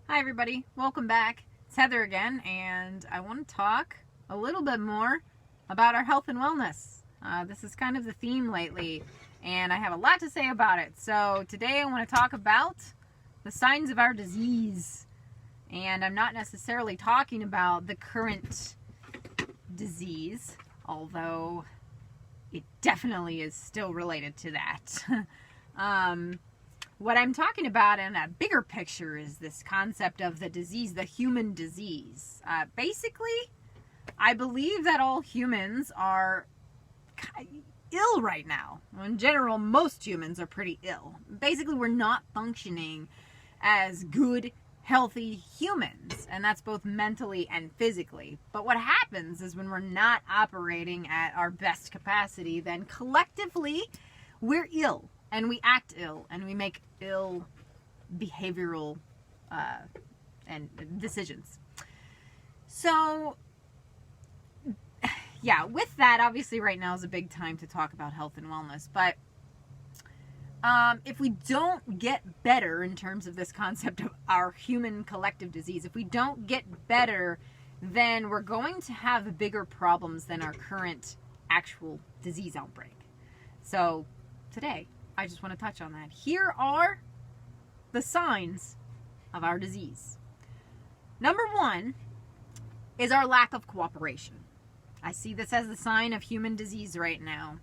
Hi everybody, welcome back. It's Heather again, and I want to talk a little bit more about our health and wellness. This is kind of the theme lately, and I have a lot to say about it. So today I want to talk about the signs of our disease. And I'm not necessarily talking about the current disease, although it definitely is still related to that. What I'm talking about in a bigger picture is this concept of the disease, the human disease. Basically, I believe that all humans are ill right now. In general, most humans are pretty ill. Basically, we're not functioning as good, healthy humans, and that's both mentally and physically. But what happens is when we're not operating at our best capacity, then collectively, we're ill. And we act ill, and we make ill behavioral and decisions. So, yeah, with that, obviously right now is a big time to talk about health and wellness. But if we don't get better in terms of this concept of our human collective disease, if we don't get better, then we're going to have bigger problems than our current actual disease outbreak. So, today, I just want to touch on that. Here are the signs of our disease. Number one is our lack of cooperation. I see this as the sign of human disease right now.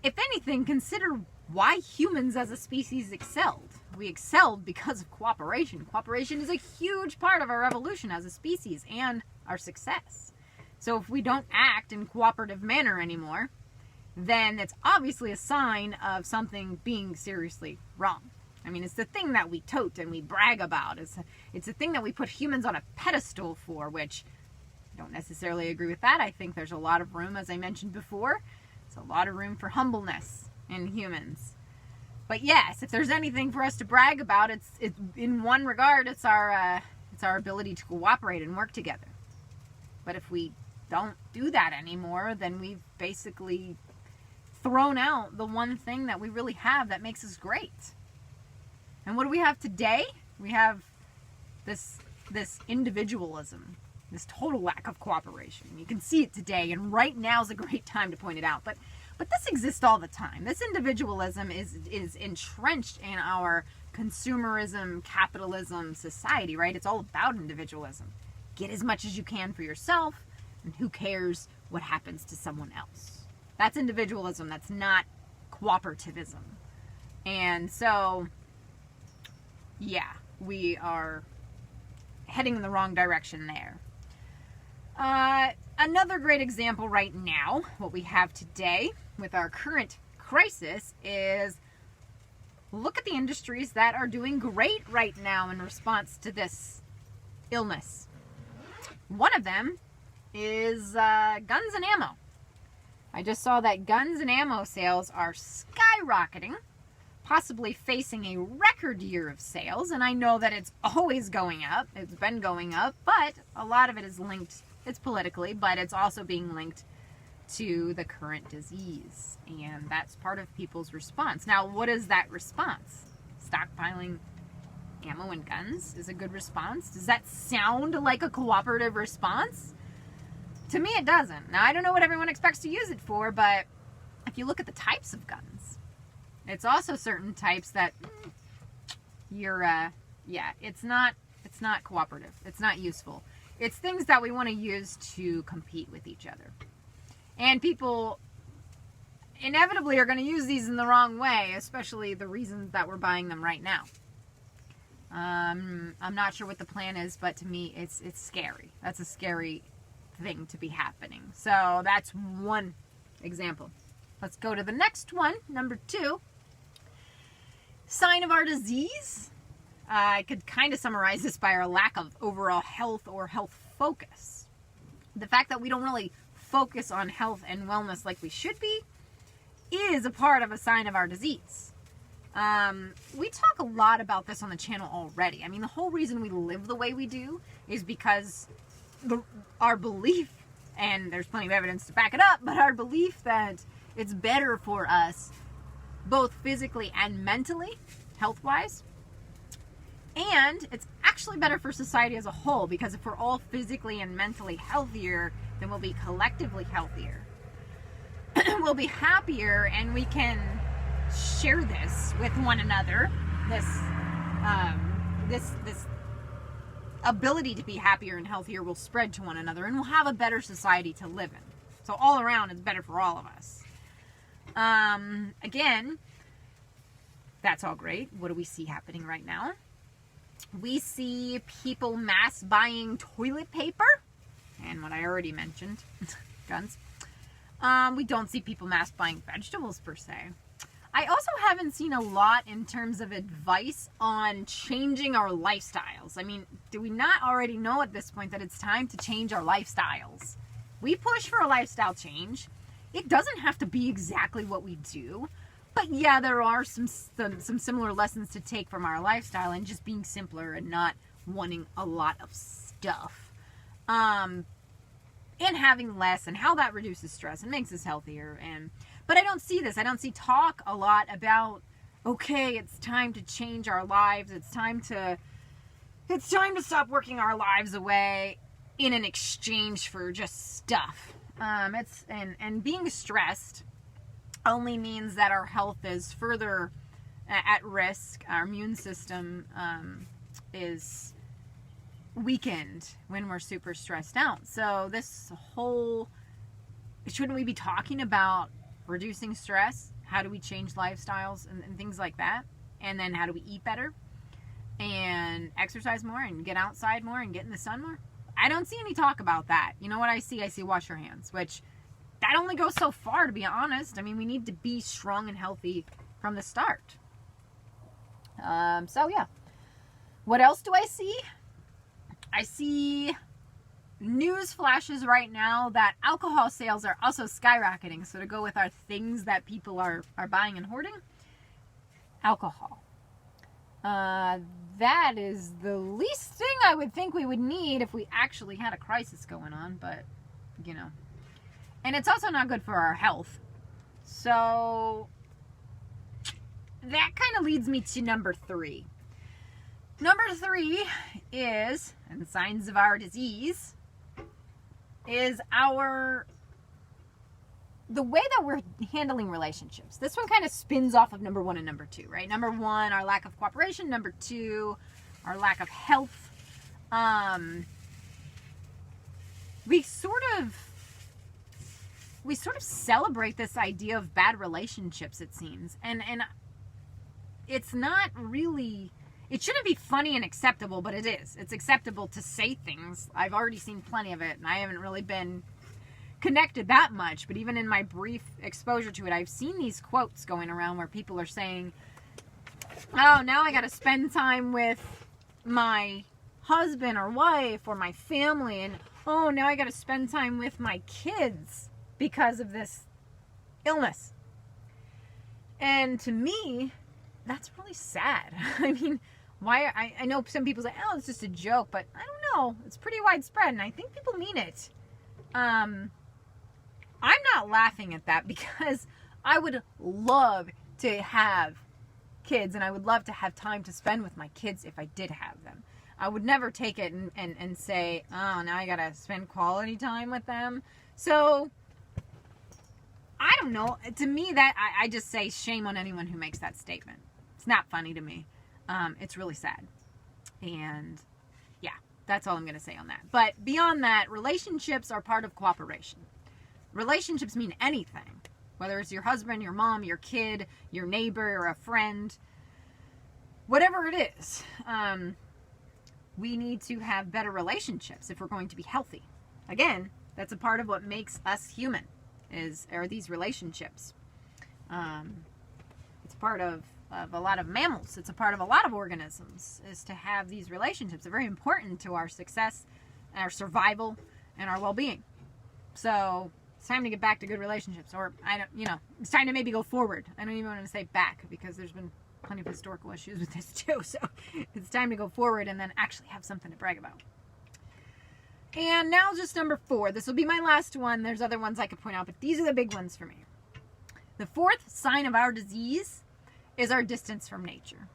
If anything, consider why humans as a species excelled. We excelled because of cooperation. Cooperation is a huge part of our evolution as a species and our success. So if we don't act in a cooperative manner anymore, then it's obviously a sign of something being seriously wrong. I mean, it's the thing that we tote and we brag about. It's the thing that we put humans on a pedestal for, which I don't necessarily agree with that. I think there's a lot of room, as I mentioned before, there's a lot of room for humbleness in humans. But yes, if there's anything for us to brag about, it's in one regard, it's our ability to cooperate and work together. But if we don't do that anymore, then we've basically thrown out the one thing that we really have that makes us great. And what do we have today? We have this individualism, this total lack of cooperation. You can see it today, and right now is a great time to point it out. But this exists all the time. This individualism is entrenched in our consumerism, capitalism society, right? It's all about individualism. Get as much as you can for yourself, and who cares what happens to someone else? That's individualism. That's not cooperativism. And so, yeah, we are heading in the wrong direction there. Another great example right now, what we have today with our current crisis is look at the industries that are doing great right now in response to this illness. One of them is guns and ammo. I just saw that guns and ammo sales are skyrocketing, possibly facing a record year of sales. And I know that it's always going up. It's been going up, but a lot of it is linked, it's politically, but it's also being linked to the current disease. And that's part of people's response. Now, what is that response? Stockpiling ammo and guns is a good response. Does that sound like a cooperative response? To me, it doesn't. Now, I don't know what everyone expects to use it for, but if you look at the types of guns, it's also certain types that it's not cooperative. It's not useful. It's things that we want to use to compete with each other. And people inevitably are going to use these in the wrong way, especially the reasons that we're buying them right now. I'm not sure what the plan is, but to me, it's scary. That's a scary thing to be happening. So that's one example. Let's go to the next one, number 2. Sign of our disease. I could kind of summarize this by our lack of overall health or health focus. The fact that we don't really focus on health and wellness like we should be is a part of a sign of our disease. We talk a lot about this on the channel already. I mean, the whole reason we live the way we do is because our belief, and there's plenty of evidence to back it up, but our belief that it's better for us both physically and mentally, health-wise, and it's actually actually better for society as a whole, because if we're all physically and mentally healthier, then we'll be collectively healthier. We'll be happier, and we can share this with one another. This ability to be happier and healthier will spread to one another, and we'll have a better society to live in. So all around, it's better for all of us. Again, that's all great. What do we see happening right now? We see people mass buying toilet paper, and what I already mentioned, guns. We don't see people mass buying vegetables per se. I also haven't seen a lot in terms of advice on changing our lifestyles. I mean, do we not already know at this point that it's time to change our lifestyles? We push for a lifestyle change. It doesn't have to be exactly what we do. But yeah, there are some similar lessons to take from our lifestyle, and just being simpler and not wanting a lot of stuff. And having less, and how that reduces stress and makes us healthier. But I don't see this. I don't see talk a lot about, okay, it's time to change our lives. It's time to stop working our lives away in an exchange for just stuff. And being stressed only means that our health is further at risk. Our immune system is weakened when we're super stressed out. So shouldn't we be talking about reducing stress? How do we change lifestyles and things like that? And then how do we eat better and exercise more and get outside more and get in the sun more? I don't see any talk about that. You know what I see? I see wash your hands, which that only goes so far, to be honest. I mean, we need to be strong and healthy from the start. So yeah. What else do I see? I see news flashes right now that alcohol sales are also skyrocketing. So to go with our things that people are buying and hoarding, alcohol. That is the least thing I would think we would need if we actually had a crisis going on, but, you know. And it's also not good for our health. So that kind of leads me to number 3. Number 3 is, and signs of our disease, is the way that we're handling relationships. This one kind of spins off of number 1 and number 2, right? Number 1, our lack of cooperation. Number 2, our lack of health. We sort of celebrate this idea of bad relationships, it seems. And it's not really, it shouldn't be funny and acceptable, but it is. It's acceptable to say things. I've already seen plenty of it, and I haven't really been connected that much, but even in my brief exposure to it, I've seen these quotes going around where people are saying, oh, now I got to spend time with my husband or wife or my family, and oh, now I got to spend time with my kids because of this illness. And to me, that's really sad. I mean, why? I know some people say, oh, it's just a joke, but I don't know. It's pretty widespread, and I think people mean it. I'm not laughing at that, because I would love to have kids, and I would love to have time to spend with my kids if I did have them. I would never take it and say, oh, now I gotta spend quality time with them. So, I don't know. To me, that I just say shame on anyone who makes that statement. It's not funny to me. It's really sad. And yeah, that's all I'm going to say on that. But beyond that, relationships are part of cooperation. Relationships mean anything. Whether it's your husband, your mom, your kid, your neighbor, or a friend. Whatever it is. We need to have better relationships if we're going to be healthy. Again, that's a part of what makes us human, are these relationships. It's part of a lot of mammals. It's a part of a lot of organisms, is to have these relationships. They're very important to our success, our survival, and our well-being. So it's time to get back to good relationships, or it's time to maybe go forward. I don't even want to say back, because there's been plenty of historical issues with this too. So it's time to go forward and then actually have something to brag about. And now just number 4. This will be my last one. There's other ones I could point out, but these are the big ones for me. The 4th sign of our disease is our distance from nature.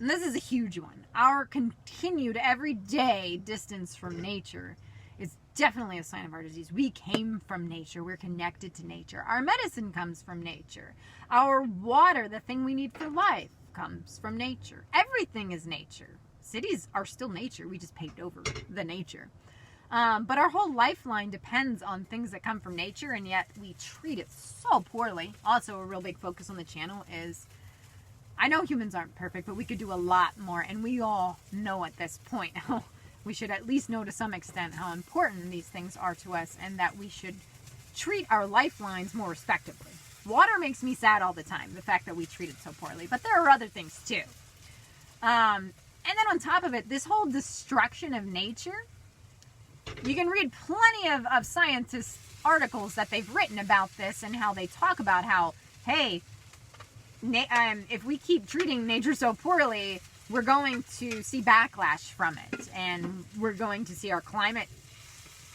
and this is a huge one, our continued everyday distance from nature is definitely a sign of our disease. We came from nature. We're connected to nature. Our medicine comes from nature. Our water, the thing we need for life, comes from nature. Everything is nature. Cities are still nature. We just paved over the nature. But our whole lifeline depends on things that come from nature, and yet we treat it so poorly. Also, a real big focus on the channel is, I know humans aren't perfect, but we could do a lot more, and we all know at this point how we should at least know to some extent how important these things are to us, and that we should treat our lifelines more respectively. Water makes me sad all the time, the fact that we treat it so poorly, but there are other things too. And then on top of it, this whole destruction of nature, you can read plenty of scientists' articles that they've written about this and how they talk about how, hey, if we keep treating nature so poorly, we're going to see backlash from it, and we're going to see our climate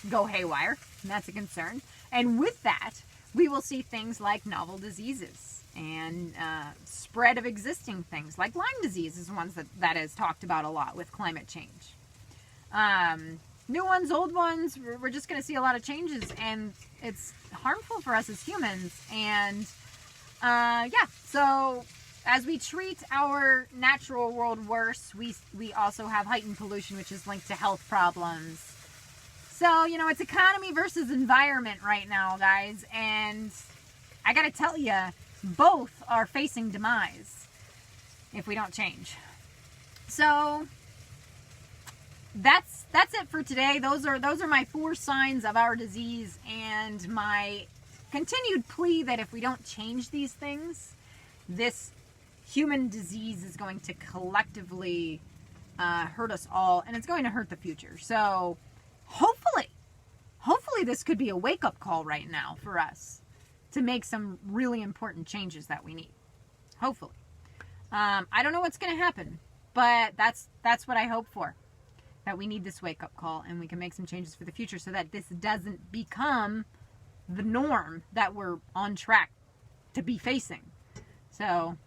go haywire, and that's a concern. And with that, we will see things like novel diseases and spread of existing things, like Lyme disease is one that is talked about a lot with climate change. New ones, old ones, we're just going to see a lot of changes, and it's harmful for us as humans. And yeah, so as we treat our natural world worse, we also have heightened pollution, which is linked to health problems. So, you know, it's economy versus environment right now, guys. And I got to tell you, both are facing demise if we don't change. So that's it for today. Those are my 4 signs of our disease, and my continued plea that if we don't change these things, this human disease is going to collectively hurt us all, and it's going to hurt the future. So hopefully this could be a wake-up call right now for us to make some really important changes that we need. Hopefully. I don't know what's going to happen, but that's what I hope for. That we need this wake-up call, and we can make some changes for the future so that this doesn't become the norm that we're on track to be facing. So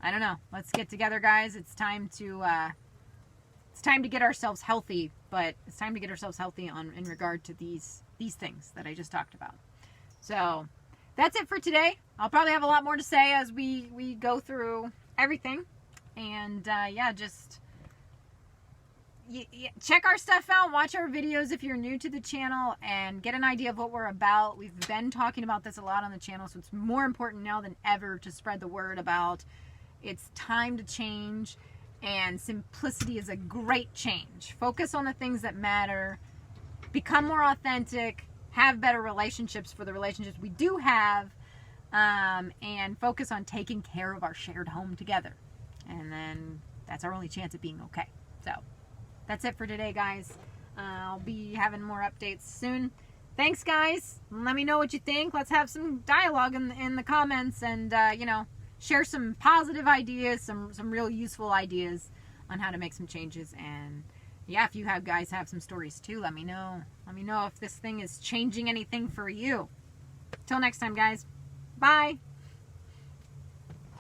I don't know. Let's get together, guys. It's time to get ourselves healthy, but it's time to get ourselves healthy in regard to these things that I just talked about. So that's it for today. I'll probably have a lot more to say as we go through everything, and yeah, just check our stuff out. Watch our videos if you're new to the channel, and get an idea of what we're about. We've been talking about this a lot on the channel, so it's more important now than ever to spread the word about it's time to change, and simplicity is a great change. Focus on the things that matter, become more authentic, have better relationships for the relationships we do have, and focus on taking care of our shared home together. And then that's our only chance of being okay. So that's it for today, guys. I'll be having more updates soon. Thanks, guys. Let me know what you think. Let's have some dialogue in the comments, and you know, share some positive ideas, some real useful ideas on how to make some changes. And yeah, if you guys have some stories too, let me know. Let me know if this thing is changing anything for you. Till next time, guys. Bye.